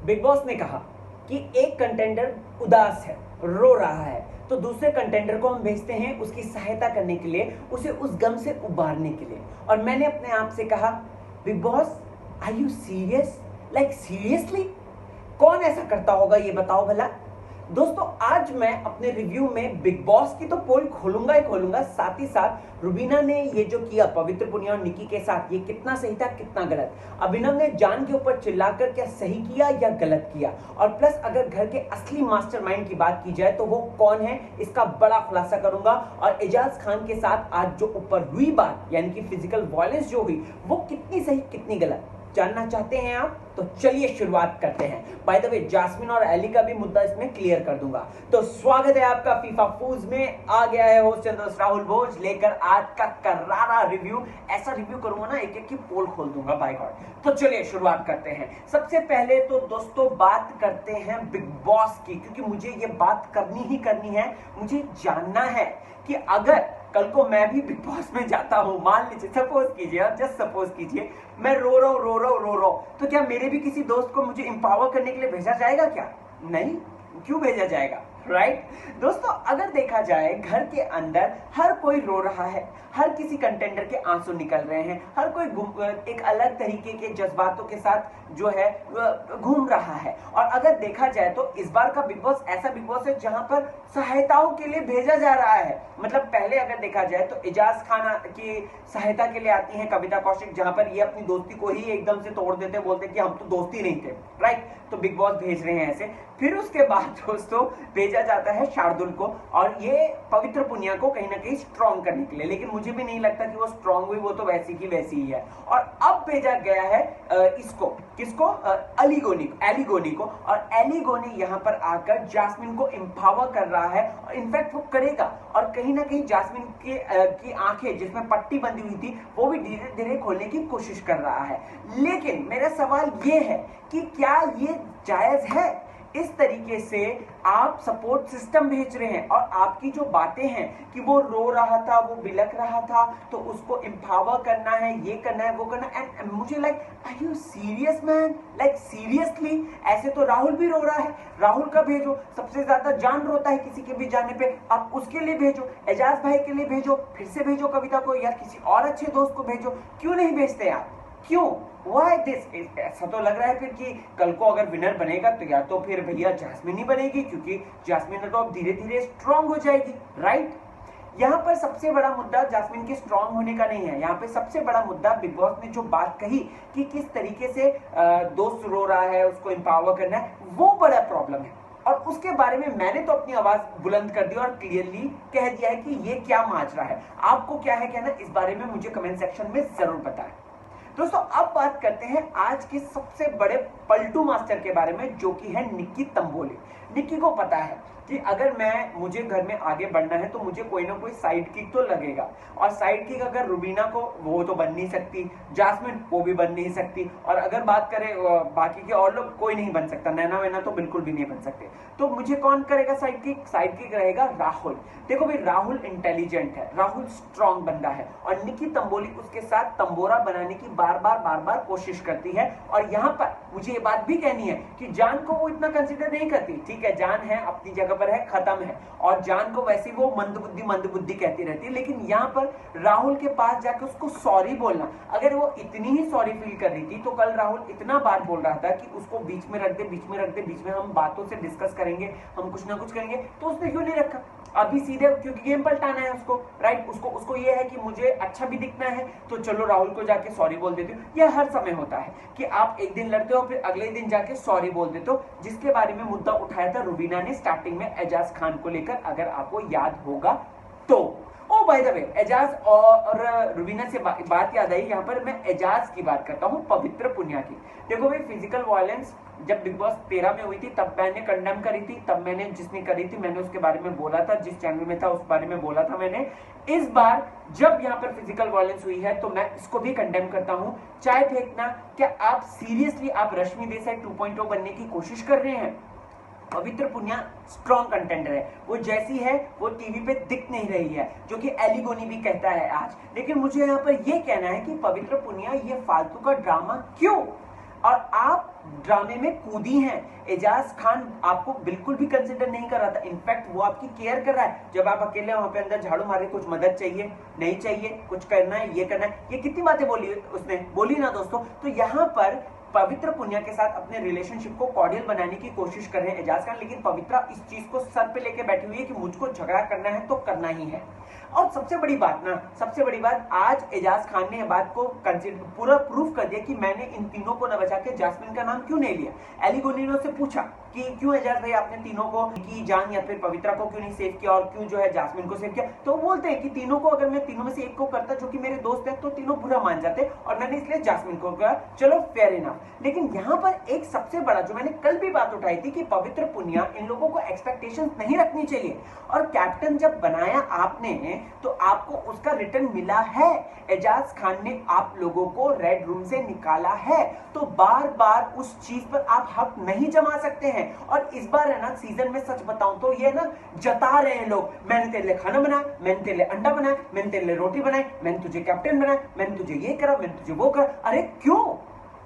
Big boss ने कहा कि एक कंटेंडर उदास है, रो रहा है, तो दूसरे कंटेंडर को हम भेजते हैं उसकी सहायता करने के लिए, उसे उस गम से उबारने के लिए। और मैंने अपने आप से कहा, Bigg Boss are you serious? Like seriously? कौन ऐसा करता होगा ये बताओ भला। दोस्तों आज मैं अपने रिव्यू में बिग बॉस की तो पोल खोलूंगा ही खोलूंगा, साथ ही साथ रुबीना ने ये जो किया पवित्र पुनिया और निकी के साथ, ये कितना सही था कितना गलत, अभिनव ने जान के ऊपर चिल्लाकर क्या सही किया या गलत किया, और प्लस अगर घर के असली मास्टरमाइंड की बात की जाए तो वो कौन है, इसका बड़ा खुलासा करूंगा। और एजाज खान के साथ आज जो ऊपर हुई बात यानी कि फिजिकल वायलेंस जो हुई वो कितनी सही कितनी गलत जानना चाहते हैं आप, तो चलिए शुरुआत करते हैं। बाय द वे जास्मिन और एली का भी मुद्दा इसमें क्लियर कर दूंगा। तो स्वागत है आपका फीफा फूज में। आ गया है होस्ट एंड दोस्त राहुल भोज लेकर आज का करारा रिव्यू। ऐसा रिव्यू करूंगा ना एक एक की पोल खोल दूंगा बाय गॉड। तो चलिए शुरुआत करते हैं। सबसे पहले तो दोस्तों बात करते हैं बिग बॉस की, क्योंकि मुझे ये बात करनी ही करनी है। मुझे जानना है कि अगर कल को मैं भी बिग बॉस में जाता हूं, मान लीजिए सपोज कीजिए, और जस्ट सपोज कीजिए मैं रो रहा हूं, तो क्या मेरे भी किसी दोस्त को मुझे एम्पावर करने के लिए भेजा जाएगा क्या? नहीं, क्यों भेजा जाएगा? राइट दोस्तों, अगर देखा जाए घर के अंदर हर कोई रो रहा है, हर किसी कंटेंडर के आंसू निकल रहे हैं, हर कोई एक अलग तरीके के जज्बातों के साथ जो है घूम रहा है। और अगर देखा जाए तो इस बार का बिग बॉस ऐसा बिग बॉस है जहां पर सहायताओं के लिए भेजा जा रहा है। मतलब पहले अगर देखा जाए तो एजाज खान की सहायता के लिए आती है कविता कौशिक, जहां पर ये अपनी दोस्ती को ही एकदम से तोड़ देते, बोलते कि हम तो दोस्ती नहीं थे, राइट? तो बिग बॉस भेज रहे हैं ऐसे। फिर उसके बाद दोस्तों भेजा जाता है शार्दुल को, और ये पवित्र पुनिया को कहीं ना कहीं स्ट्रॉन्ग करने के लिए, लेकिन मुझे भी नहीं लगता कि वो स्ट्रॉन्ग हुई, वो तो वैसी की वैसी ही है। और अब भेजा गया है किसको? एलिगोनी को। और एलिगोनी यहां पर आकर जास्मिन को एम्पावर कर रहा है, और इनफैक्ट वो करेगा। और कहीं ना कहीं जास्मिन की आंखें जिसमें पट्टी बंधी हुई थी वो भी धीरे धीरे खोलने की कोशिश कर रहा है। लेकिन मेरा सवाल ये है कि क्या ये जायज है? इस तरीके से आप सपोर्ट सिस्टम भेज रहे हैं, और आपकी जो बातें हैं कि वो रो रहा था, वो बिलक रहा था, तो उसको एम्पावर करना है, ये करना है, वो करना है। एंड मुझे are you serious man? Like seriously? ऐसे तो राहुल भी रो रहा है, राहुल का भेजो। सबसे ज्यादा जान रोता है किसी के भी जाने पे, आप उसके लिए भेजो, एजाज भाई के लिए भेजो, फिर से भेजो कविता को, या किसी और अच्छे दोस्त को भेजो। क्यों नहीं भेजते आप? क्यों? Why this? ऐसा तो लग रहा है फिर कि कल को अगर विनर बनेगा तो या तो फिर भैया जास्मिन ही बनेगी, क्योंकि जास्मिन तो अब धीरे धीरे स्ट्रांग हो जाएगी, राइट? यहाँ पर सबसे बड़ा मुद्दा जास्मिन के स्ट्रांग होने का नहीं है। यहाँ पे सबसे बड़ा मुद्दा बिग बॉस ने जो बात कही कि किस तरीके से दोस्त रो रहा है, उसको एम्पावर करना है, वो बड़ा प्रॉब्लम है। और उसके बारे में मैंने तो अपनी आवाज बुलंद कर दी और क्लियरली कह दिया है कि ये क्या माजरा है। आपको क्या है कहना इस बारे में मुझे कमेंट सेक्शन में जरूर बताएं। दोस्तों अब बात करते हैं आज के सबसे बड़े पलटू मास्टर के बारे में, जो कि है निक्की तंबोली। निक्की को पता है कि अगर मुझे घर में आगे बढ़ना है तो मुझे कोई ना कोई साइड किक तो लगेगा, और साइड किक अगर रुबीना को, वो तो बन नहीं सकती, जास्मिन वो भी बन नहीं सकती, और अगर बात करें बाकी के और लोग, कोई नहीं बन सकता, नैना वैना तो बिल्कुल भी नहीं बन सकते। तो मुझे कौन करेगा साइड किक? साइड किक रहेगा राहुल। देखो भाई, राहुल इंटेलिजेंट है, राहुल स्ट्रॉन्ग बंदा है, और निक्की तंबोली उसके साथ तंबोरा बनाने की बार बार कोशिश करती है। और यहाँ पर मुझे ये बात भी कहनी है कि जान को वो इतना कंसिडर नहीं करती। ठीक है, जान है अपनी जगह पर है, खत्म है, और जान को वैसे वो मंदबुद्धि कहती रहती है। लेकिन यहाँ पर राहुल के पास जाकर उसको सॉरी बोलना, अगर वो इतनी ही सॉरी फील कर रही थी तो कल राहुल इतना बार बोल रहा था कि उसको बीच में रख दे, बीच में हम बातों से डिस्कस करेंगे, हम कुछ ना कुछ करेंगे, तो उसने क्यों नहीं रखा? अभी सीधे क्योंकि गेम पलटाना है उसको, राइट? उसको ये है कि मुझे अच्छा भी दिखना है, तो चलो राहुल को जाके सॉरी बोल देती हूँ। यह हर समय होता है कि आप एक दिन लड़ते हो फिर अगले दिन जाके सॉरी बोल देते हो, जिसके बारे में मुद्दा उठाया था रुबीना ने स्टार्टिंग में एजाज खान को लेकर, अगर आपको याद होगा तो। ओ बाय द वे, एजाज और रुबीना से बात याद आई, यहाँ पर मैं एजाज की बात करता हूँ, पवित्र पुनिया की। देखो भाई, फिजिकल वायलेंस जब बिग बॉस 13 में हुई थी तब मैंने कंडेम करी थी, तब मैंने जिसने करी थी मैंने उसके बारे में बोला था, जिस चैनल में था उस बारे में बोला था मैंने। इस बार जब यहाँ पर फिजिकल वायलेंस हुई है तो मैं इसको भी कंडेम करता हूँ। चाय फेंकना, क्या आप सीरियसली आप रश्मि देसाई 2.0 बनने की कोशिश कर रहे हैं? पवित्र पुनिया स्ट्रॉन्ग कंटेंडर है, वो जैसी है वो टीवी पे दिख नहीं रही है, जो कि एलिगोनी भी कहता है आज। लेकिन मुझे यहाँ पर ये कहना है कि पवित्र पुनिया ये फालतू का ड्रामा क्यों? और आप ड्रामे में कूदी हैं। एजाज खान आपको बिल्कुल भी कंसिडर नहीं कर रहा था, इनफैक्ट वो आपकी केयर कर रहा है। जब आप अकेले वहां पे अंदर झाड़ू मारे, कुछ मदद चाहिए, नहीं चाहिए, कुछ करना है, ये करना है, ये कितनी बातें बोली उसने, बोली ना दोस्तों। तो यहाँ पर पवित्र पुनिया के साथ अपने रिलेशनशिप को कॉर्डियल बनाने की कोशिश कर रहे हैं एजाज खान, लेकिन पवित्रा इस चीज को सर पे लेके बैठी हुई है कि मुझको झगड़ा करना है तो करना ही है। और सबसे बड़ी बात आज एजाज खान ने बात को पूरा प्रूफ कर दिया कि मैंने इन तीनों को न बचा के जास्मिन का नाम क्यों नहीं लिया। एली गोनीनो से पूछा कि क्यों एजाज भाई आपने तीनों को की जान या फिर पवित्रा को क्यों नहीं सेव किया और क्यों जो है जास्मिन को सेव किया, तो बोलते हैं कि तीनों को, अगर मैं तीनों में से एक को करता जो कि मेरे दोस्त है तो तीनों बुरा मान जाते और मैंने इसलिए जास्मिन को किया। चलो फेयर इनफ। लेकिन यहाँ पर एक सबसे बड़ा जो मैंने कल भी बात उठाई थी कि पवित्र पुनिया, इन लोगों को एक्सपेक्टेशंस नहीं रखनी चाहिए, और कैप्टन जब बनाया आपने तो आपको उसका रिटर्न मिला है। एजाज खान ने आप लोगों को रेड रूम से निकाला है, तो बार बार उस चीज पर आप हक नहीं जमा सकते हैं। और इस बार है ना सीजन में सच बताऊं तो ये ना जता रहे हैं लोग, मैंने तेरे लिए खाना बनाया, मैंने तेरे लिए अंडा बनाया, मैंने तेरे लिए रोटी बनाई, मैंने तुझे कैप्टन बनाया, मैंने तुझे ये करा, मैंने तुझे वो करा। अरे क्यों?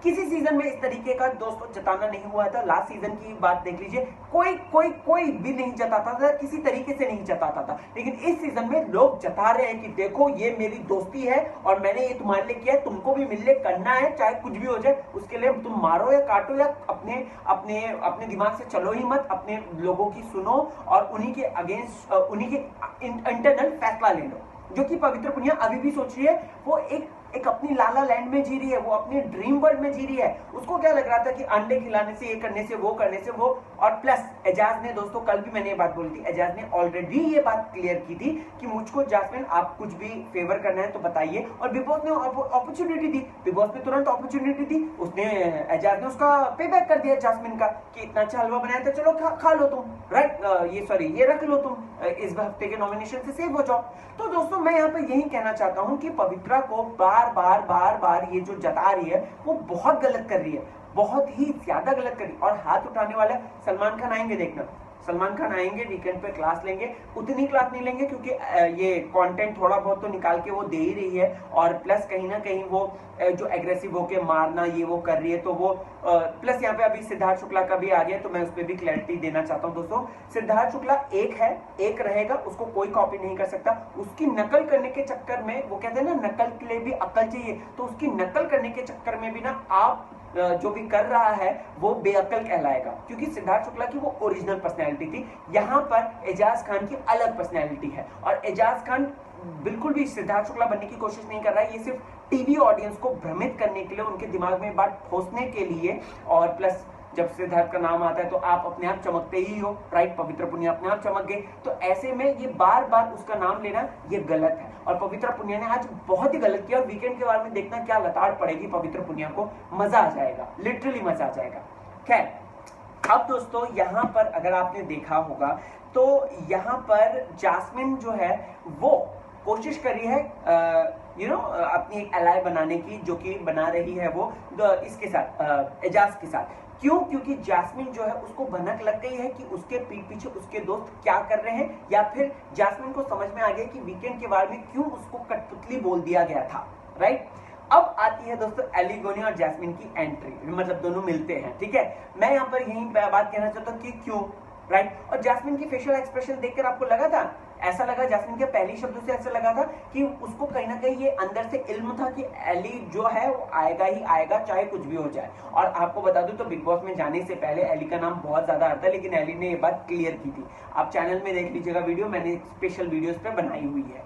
किसी सीजन में इस तरीके का दोस्तों जताना नहीं हुआ था। लास्ट सीजन की बात देख लीजिए, कोई भी नहीं जताता था, किसी तरीके से नहीं जताता था। लेकिन इस सीजन में लोग जता रहे हैं कि देखो ये मेरी दोस्ती है और मैंने ये तुम्हारे लिए किया है, तुमको भी मिलने करना है, चाहे कुछ भी हो जाए। उसके लिए तुम मारो या काटो या अपने दिमाग से चलो ही मत, अपने लोगों की सुनो और उन्हीं के अगेंस्ट उन्हीं के इंटरनल फैसला ले लो। जो कि पवित्र पुनिया अभी भी सोच रही है, वो एक अपनी लाला लैंड में जी रही है, वो अपने ड्रीम वर्ल्ड में जी रही है। उसको क्या लग रहा था कि अंडे खिलाने से, ये करने से, वो करने से, वो। और प्लस एजाज ने दोस्तों, कल भी मैंने ये बात बोली थी, एजाज ने ऑलरेडी ये बात क्लियर की थी कि मुझको जास्मिन आप कुछ भी फेवर करना है तो बताइए। और बिग बॉस ने अपॉर्चुनिटी दी, बिग बॉस ने तुरंत अपॉर्चुनिटी दी, उसने एजाज ने उसका पे बैक कर दिया जास्मिन का कि इतना अच्छा हलवा बनाया था, चलो खा लो तुम, राइट, ये रख लो तुम, इस हफ्ते के नॉमिनेशन से सेव हो जाओ। तो दोस्तों मैं यहाँ पे यही कहना चाहता हूँ कि पवित्रा को बार बार ये जो जता रही है वो बहुत गलत कर रही है, बहुत ही ज्यादा गलत कर रही है। और हाथ उठाने वाला सलमान खान आएंगे, देखना सलमान खान आएंगे, वीकेंड पे क्लास लेंगे। उतनी क्लास नहीं लेंगे क्योंकि ये कंटेंट थोड़ा बहुत तो निकाल के वो दे ही रही है, और प्लस कहीं ना कहीं वो जो एग्रेसिव होके मारना ये वो कर रही है, तो वो प्लस यहाँ पे अभी सिद्धार्थ शुक्ला का भी आ गया, तो मैं उस पर भी क्लैरिटी देना चाहता हूँ दोस्तों। सिद्धार्थ शुक्ला एक है, एक रहेगा, उसको कोई कॉपी नहीं कर सकता। उसकी नकल करने के चक्कर में, वो कहते हैं ना नकल के लिए भी अकल चाहिए, तो उसकी नकल करने के चक्कर में भी ना आप जो भी कर रहा है वो बेअकल कहलाएगा, क्योंकि सिद्धार्थ शुक्ला की वो ओरिजिनल पर्सनैलिटी थी। यहाँ पर एजाज खान की अलग पर्सनैलिटी है, और एजाज खान बिल्कुल भी सिद्धार्थ शुक्ला बनने की कोशिश नहीं कर रहा है। ये सिर्फ टीवी ऑडियंस को भ्रमित करने के लिए, उनके दिमाग में बात ठोसने के लिए, और प्लस जब सिद्धार्थ का नाम आता है तो आप अपने आप चमकते ही हो, राइट। पवित्र पुनिया अपने आप चमक गए, तो ऐसे में ये बार बार उसका नाम लेना ये गलत है, और पवित्र पुनिया ने आज बहुत ही गलत किया। और वीकेंड के बारे में देखना क्या लताड़ पड़ेगी पवित्र पुनिया को, मजा आ जाएगा, लिटरली मजा आ जाएगा। खैर, अब दोस्तों यहाँ पर अगर आपने देखा होगा तो यहाँ पर जास्मिन जो है वो कोशिश करी है अपनी एक एलाय बनाने की, जो कि बना रही है वो इसके साथ, एजाज के साथ। क्यों? क्योंकि जास्मिन जो है उसको भनक लग गई है कि उसके पीठ पीछे उसके दोस्त क्या कर रहे हैं, या फिर जास्मिन को समझ में आ गया कि वीकेंड के बारे में क्यों उसको कठपुतली बोल दिया गया था, राइट। अब आती है दोस्तों एली गोनी और जैस्मिन की एंट्री, मतलब दोनों मिलते हैं, ठीक है। मैं यहाँ पर यही बात कहना चाहता हूँ कि क्यों, राइट। और जैस्मिन की फेशियल एक्सप्रेशन देखकर आपको लगा था, ऐसा लगा जैस्मिन के पहली शब्दों से ऐसा लगा था कि उसको कहीं ना कहीं ये अंदर से इल्म था कि एली जो है वो आएगा ही आएगा, चाहे कुछ भी हो जाए। और आपको बता दूं तो बिग बॉस में जाने से पहले एली का नाम बहुत ज्यादा आता है, लेकिन एली ने ये बात क्लियर की थी। आप चैनल में देख लीजिएगा वीडियो, मैंने स्पेशल वीडियोस पे बनाई हुई है।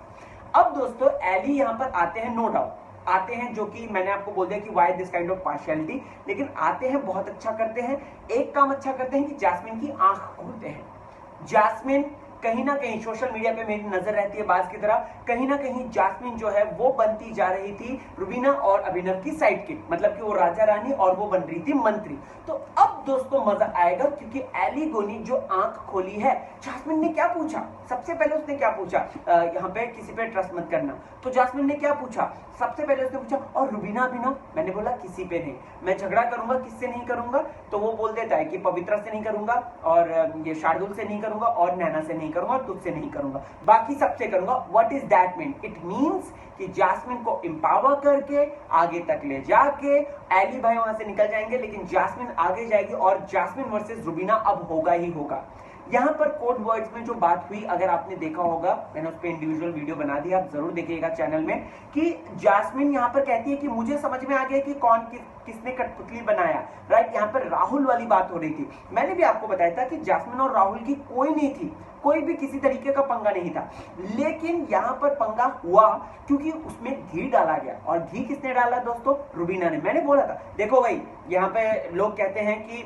अब दोस्तों एली यहाँ पर आते हैं, नो डाउट आते हैं, जो कि मैंने आपको बोल दिया कि why this kind of partiality, लेकिन आते हैं, बहुत अच्छा करते हैं। एक काम अच्छा करते हैं कि जास्मिन की आंख खोलते हैं। जास्मिन कहीं ना कहीं सोशल मीडिया पे मेरी नजर रहती है बाज की तरह, कहीं ना कहीं जास्मिन जो है वो बनती जा रही थी रुबीना और अभिनव की साइड किक, मतलब कि वो राजा रानी और वो बन रही थी मंत्री। तो अब दोस्तों मजा आएगा, क्योंकि एली गोनी जो आंख खोली है, जास्मिन ने क्या पूछा सबसे पहले, उसने क्या पूछा, यहाँ पे किसी पे ट्रस्ट मत करना, तो जास्मिन ने क्या पूछा सबसे पहले, उसने पूछा और रुबीना अभिनव, मैंने बोला किसी पे नहीं, मैं झगड़ा करूंगा किससे नहीं करूंगा, तो वो बोल देता है कि पवित्रा से नहीं करूंगा, और ये शार्दुल से नहीं करूंगा, और नैना से नहीं करूंगा, तुझसे नहीं करूंगा, बाकी सबसे करूंगा। What is that mean? It means कि जास्मिन को एम्पावर करके आगे तक ले जाके एली भाई वहां से निकल जाएंगे, लेकिन जास्मिन आगे जाएगी और जास्मिन वर्सेस रुबीना अब होगा ही होगा। यहां पर कोड वर्ड्स में जो बात हुई, अगर आपने देखा होगा, मैंने उस पर इंडिविजुअल वीडियो बना दिया, आप जरूर देखिएगा चैनल में, कि जास्मिन यहां पर कहती है कि मुझे समझ में आ गया कि कौन किसने कठपुतली बनाया, राइट। यहां पर राहुल वाली बात हो रही थी। मैंने भी आपको बताया था कि जास्मिन और राहुल की कोई नहीं थी, कोई भी किसी तरीके का पंगा नहीं था, लेकिन यहां पर पंगा हुआ क्योंकि उसमें घी डाला गया। और घी किसने डाला दोस्तों? रुबीना ने। मैंने बोला था, देखो भाई, यहां पे लोग कहते हैं कि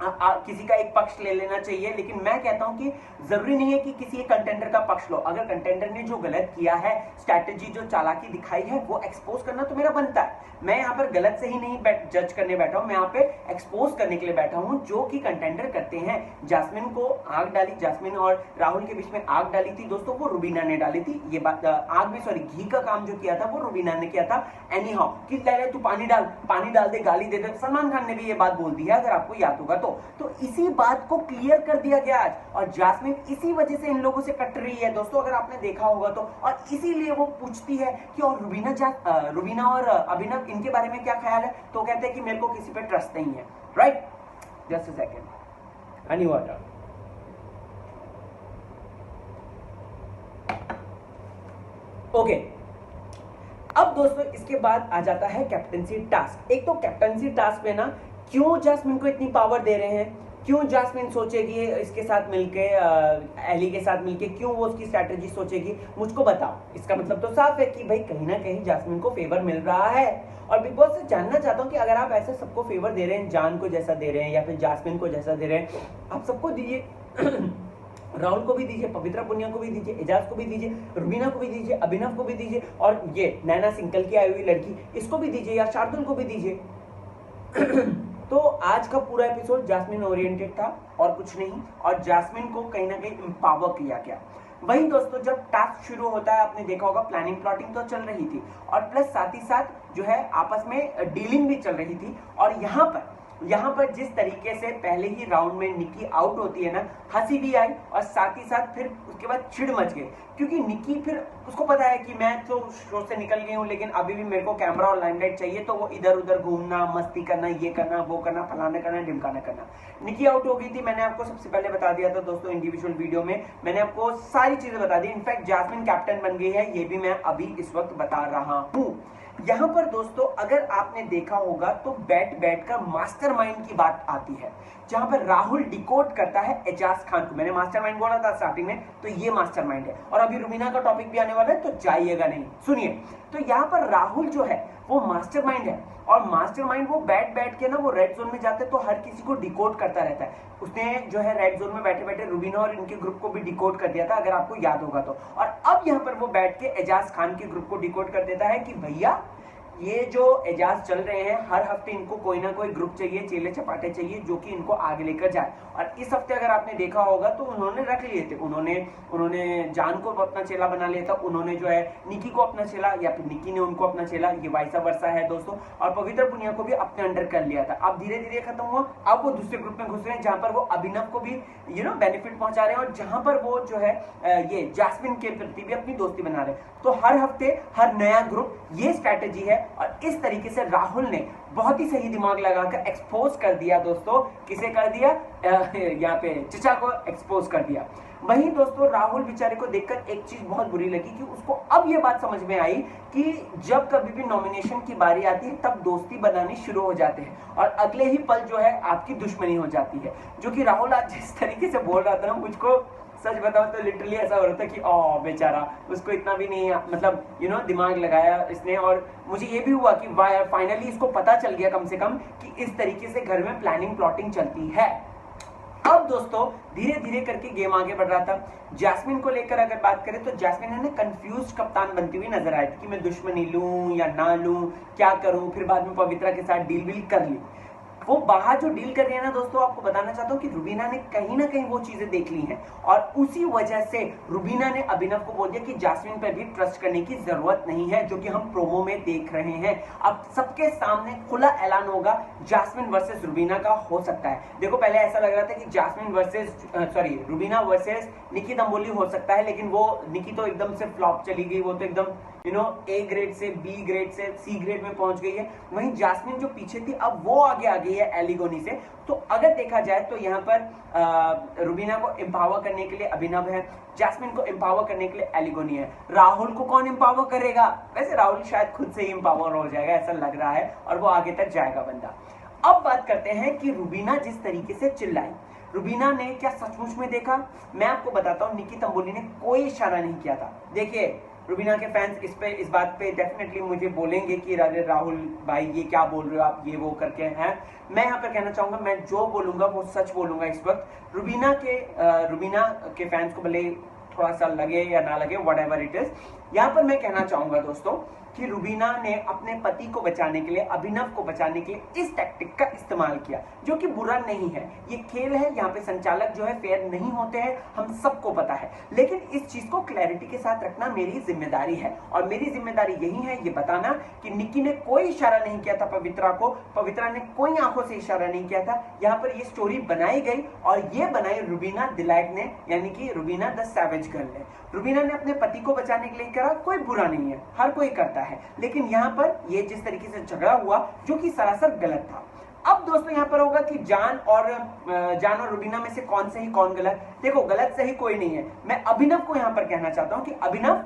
किसी का एक पक्ष ले लेना चाहिए, लेकिन मैं कहता हूं कि जरूरी नहीं है कि किसी एक कंटेंडर का पक्ष लो। अगर कंटेंडर ने जो गलत किया है, स्ट्रैटेजी जो चालाकी दिखाई है, वो एक्सपोज करना तो मेरा बनता है। मैं यहाँ पर गलत से ही नहीं जज करने बैठा हूं, मैं यहाँ पे एक्सपोज करने के लिए बैठा हूं जो कि कंटेंडर करते हैं। जास्मिन को आग डाली, जास्मिन और राहुल के बीच में आग डाली थी दोस्तों, वो रुबीना ने डाली थी। ये बात आग में, सॉरी, घी का काम जो किया था वो रुबीना ने किया था। एनी हाउ, कि तू पानी डाल दे, गाली दे दे, सलमान खान ने भी ये बात बोल दी है, अगर आपको याद होगा तो इसी बात को क्लियर कर दिया गया आज। और जास्मिन इसी वजह से इन लोगों से कट रही है दोस्तों, अगर आपने देखा होगा तो। और इसीलिए वो पूछती है कि और रुबीना और अभिनव, इनके बारे में क्या ख्याल है? तो कहते हैं कि मेरे को किसी पे ट्रस्ट नहीं है, right. Just a second, Honey water. Okay, अब दोस्तों इसके बाद आ जाता है कैप्टनसी टास्क। एक तो कैप्टनसी टास्क में ना, क्यों जास्मिन को इतनी पावर दे रहे हैं, क्यों जास्मिन सोचेगी इसके साथ मिलके, एली के साथ मिलके, क्यों वो उसकी स्ट्रैटेजी सोचेगी, मुझको बताओ। इसका मतलब तो साफ है कि भाई कहीं ना कहीं जास्मिन को फेवर मिल रहा है। और बिग बॉस से जानना चाहता हूं कि अगर आप ऐसे सबको फेवर दे रहे हैं, जान को जैसा दे रहे हैं या फिर जास्मिन को जैसा दे रहे हैं, आप सबको दीजिए। राहुल को भी दीजिए, पवित्रा पुनिया को भी दीजिए, एजाज को भी दीजिए, रुबीना को भी दीजिए, अभिनव को भी दीजिए, और ये नैना सिंकल की आई हुई लड़की, इसको भी दीजिए, या शार्दुल को भी दीजिए। तो आज का पूरा एपिसोड जास्मिन ओरिएंटेड था और कुछ नहीं, और जास्मिन को कहीं ना कहीं एम्पावर किया गया। वहीं दोस्तों जब टास्क शुरू होता है, आपने देखा होगा प्लानिंग प्लॉटिंग तो चल रही थी, और प्लस साथ ही साथ जो है आपस में डीलिंग भी चल रही थी। और यहाँ पर जिस तरीके से पहले ही राउंड में निक्की आउट होती है ना, हंसी भी आई और साथ ही साथ फिर उसके बाद चिढ़ मच गई, क्योंकि निक्की फिर उसको पता है कि मैं तो शो से निकल गई हूँ, लेकिन अभी भी मेरे को कैमरा और लाइमलाइट चाहिए, तो वो इधर उधर घूमना, मस्ती करना, ये करना, वो करना, फलाना करना, ढिमकाना करना। निक्की आउट हो गई थी, मैंने आपको सबसे पहले बता दिया था दोस्तों, इंडिविजुअल वीडियो में मैंने आपको सारी चीजें बता दी। इनफैक्ट जास्मिन कैप्टन बन गई है, ये भी मैं अभी इस वक्त बता रहा हूँ। यहां पर दोस्तों अगर आपने देखा होगा तो बैठ कर मास्टरमाइंड की बात आती है, जहां पर राहुल डिकोड करता है एजाज खान को। मैंने मास्टरमाइंड बोला था स्टार्टिंग में, तो ये मास्टरमाइंड है। और अभी रुबीना का टॉपिक भी आने वाला है, तो जाइएगा नहीं, सुनिए। तो यहां पर राहुल जो है वो मास्टरमाइंड है, और मास्टरमाइंड वो बैठ के ना वो रेड जोन में जाते तो हर किसी को डिकोड करता रहता है। उसने जो है रेड जोन में बैठे बैठे रुबीना और इनके ग्रुप को भी डिकोड कर दिया था, अगर आपको याद होगा तो। और अब यहाँ पर वो बैठ के एजाज खान के ग्रुप को डिकोड कर देता है कि भैया ये जो एजाज चल रहे हैं, हर हफ्ते इनको कोई ना कोई ग्रुप चाहिए, चेले चपाटे चाहिए जो कि इनको आगे लेकर जाए। और इस हफ्ते अगर आपने देखा होगा तो उन्होंने रख लिए थे, उन्होंने जान को अपना चेला बना लिया था, उन्होंने जो है निक्की को अपना चेला, या फिर निक्की ने उनको अपना चेला, ये वाइसा वर्सा है दोस्तों। और पवित्र पुनिया को भी अपने अंडर कर लिया था। अब धीरे धीरे खत्म हुआ, अब वो दूसरे ग्रुप में घुस रहे हैं, जहां पर वो अभिनव को भी बेनिफिट पहुंचा रहे हैं, और जहां पर वो जो है ये जास्मिन के प्रति भी अपनी दोस्ती बना रहे हैं। तो हर हफ्ते हर नया ग्रुप, ये स्ट्रैटेजी है। और इस तरीके से राहुल ने बहुत ही सही दिमाग लगाकर एक्सपोज कर दिया दोस्तों। किसे कर दिया? यहाँ पे चचा को एक्सपोज कर दिया। वहीं दोस्तों राहुल बेचारे को देखकर एक चीज बहुत बुरी लगी कि उसको अब ये बात समझ में आई कि जब कभी भी नॉमिनेशन की बारी आती है तब दोस्ती बनानी शुरू हो जाते हैं, और अगले ही पल जो है आपकी दुश्मनी हो जाती है। जो कि राहुल आज जिस तरीके से बोल रहा था ना, मुझको सच बताओ तो लिटरली ऐसा हो रहा था कि बेचारा, उसको इतना भी नहीं मतलब दिमाग लगाया इसने। और मुझे ये भी हुआ कि फाइनली इसको पता चल गया कम से कम कि इस तरीके से घर में प्लानिंग प्लॉटिंग चलती है। अब दोस्तों धीरे धीरे करके गेम आगे बढ़ रहा था। जैस्मिन को लेकर अगर बात करें तो जैस्मिन है ना कंफ्यूज कप्तान बनती हुई नजर आई थी कि मैं दुश्मनी लूं या ना लूं, क्या करूं। फिर बाद में पवित्रा के साथ डील कर ली। वो बाहर जो डील कर रही है ना दोस्तों, आपको बताना चाहता हूँ कि रुबीना ने कहीं ना कहीं वो चीजें देख ली हैं और उसी वजह से रुबीना ने अभिनव को बोल दिया कि जास्मिन पर भी ट्रस्ट करने की जरूरत नहीं है, जो कि हम प्रोमो में देख रहे हैं। अब सबके सामने खुला ऐलान होगा, जास्मिन वर्सेस रुबीना का हो सकता है। देखो पहले ऐसा लग रहा था कि जास्मिन वर्सेस रुबीना वर्सेस निकी दम्बोली हो सकता है, लेकिन वो निकी तो एकदम से फ्लॉप चली गई, वो तो एकदम ए ग्रेड से बी ग्रेड से सी ग्रेड में पहुंच गई है। वहीं जास्मिन जो पीछे थी अब वो आगे आ गई है एलिगोनी से। तो अगर देखा जाए तो यहाँ पर रुबीना को एम्पावर करने के लिए अभिनव है, जास्मिन को एम्पावर करने के लिए एलिगोनी है। राहुल को कौन एम्पावर करेगा? वैसे राहुल शायद खुद से ही एम्पावर हो जाएगा, ऐसा लग रहा है, और वो आगे तक जाएगा बंदा। अब बात करते हैं कि रुबीना जिस तरीके से चिल्लाई, रुबीना ने क्या सचमुच में देखा? मैं आपको बताता हूं, निकी तंबोली ने कोई इशारा नहीं किया था। देखिए रुबीना के फैंस इस बात पे डेफिनेटली मुझे बोलेंगे कि राहुल भाई ये क्या बोल रहे हो आप, ये वो करके हैं। मैं यहाँ पर कहना चाहूंगा, मैं जो बोलूंगा वो सच बोलूंगा इस वक्त। रुबीना के फैंस को भले थोड़ा सा लगे या ना लगे, वट एवर इट इज, यहाँ पर मैं कहना चाहूंगा दोस्तों कि रुबीना ने अपने पति को बचाने के लिए, अभिनव को बचाने के लिए इस टैक्टिक का इस्तेमाल किया, जो कि बुरा नहीं है। ये खेल है, यहाँ पे संचालक जो है फेयर नहीं होते हैं, हम सबको पता है, लेकिन इस चीज को क्लैरिटी के साथ रखना मेरी जिम्मेदारी है। और मेरी जिम्मेदारी यही है ये बताना कि निक्की ने कोई इशारा नहीं किया था पवित्रा को, पवित्रा ने कोई आंखों से इशारा नहीं किया था। यहाँ पर ये स्टोरी बनाई गई और ये बनाई रुबीना दिलाइक ने, यानी कि रुबीना द सैवेज गर्ल ने। रुबीना ने अपने पति को बचाने के लिए करा, कोई बुरा नहीं है, हर कोई करता है, लेकिन यहाँ पर ये जिस तरीके से झगड़ा हुआ जो कि सरासर गलत था। अब दोस्तों यहाँ पर होगा कि जान और रुबीना में से कौन सही कौन गलत। देखो गलत सही कोई नहीं है। मैं अभिनव को यहाँ पर कहना चाहता हूँ कि अभिनव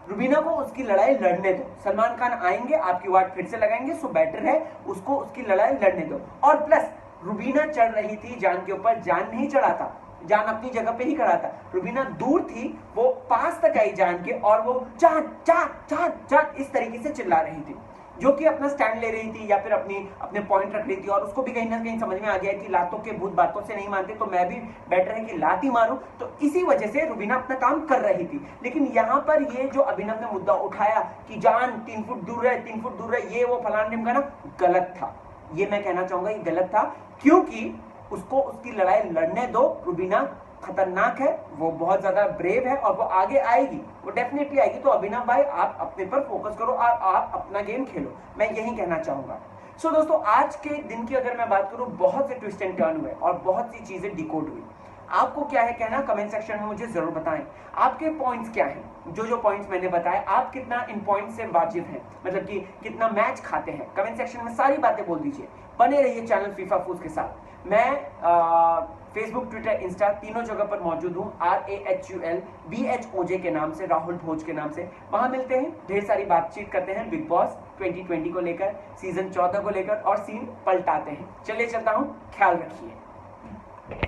रुबीना को उसकी लड़ाई लड़ने दो, सलमान खान आएंगे आपकी वार्ड फिर से लगाएंगे, सो बेटर है उसको उसकी लड़ाई लड़ने दो। और प्लस रुबीना चढ़ रही थी जान के ऊपर, जान नहीं चढ़ा था, जान अपनी जगह पे ही खड़ा था। रुबीना दूर थी, वो पास तक आई जान के और वो जान जान जान जान इस तरीके से चिल्ला रही थी, जो कि अपना स्टैंड ले रही थी या फिर अपने पॉइंट रख रही थी। और उसको भी कहीं ना कहीं समझ में आ गया कि लातों के भूत बातों से नहीं मानते, तो मैं भी बेटर है कि लात ही मारूं। तो इसी वजह से रुबीना अपना काम कर रही थी। लेकिन यहाँ पर ये जो अभिनव ने मुद्दा उठाया कि जान 3 फुट दूर है, 3 फुट दूर है, ये वो फलान ढिमकाना, गलत था। ये मैं कहना चाहूंगा ये गलत था, क्योंकि उसको उसकी लड़ाई लड़ने दो। रुबीना खतरनाक है, वो बहुत ज्यादा ब्रेव है और वो आगे आएगी, वो डेफिनेटली आएगी। तो अभिनव भाई आप अपने पर फोकस करो और आप अपना गेम खेलो, मैं यही कहना चाहूंगा। सो दोस्तों आज के दिन की अगर मैं बात करूं, बहुत से ट्विस्ट एंड टर्न हुए और बहुत सी चीजें डिकोड हुई। आपको क्या है कहना, कमेंट सेक्शन में मुझे जरूर बताएं। आपके पॉइंट्स क्या हैं? जो पॉइंट्स मैंने बताए, आप कितना इन पॉइंट्स से वाजिब हैं, मतलब कि कितना मैच खाते हैं? कमेंट सेक्शन में सारी बातें बोल दीजिए। बने रहिए चैनल फीफा फूज के साथ। मैं फेसबुक, ट्विटर, इंस्टा तीनों जगह पर मौजूद हूँ, RAHUL BHOJ के नाम से, राहुल भोज के नाम से। वहां मिलते हैं, ढेर सारी बातचीत करते हैं बिग बॉस 2020 को लेकर, सीजन 14 को लेकर, और सीन पलटाते हैं। चलिए चलता हूँ, ख्याल रखिए।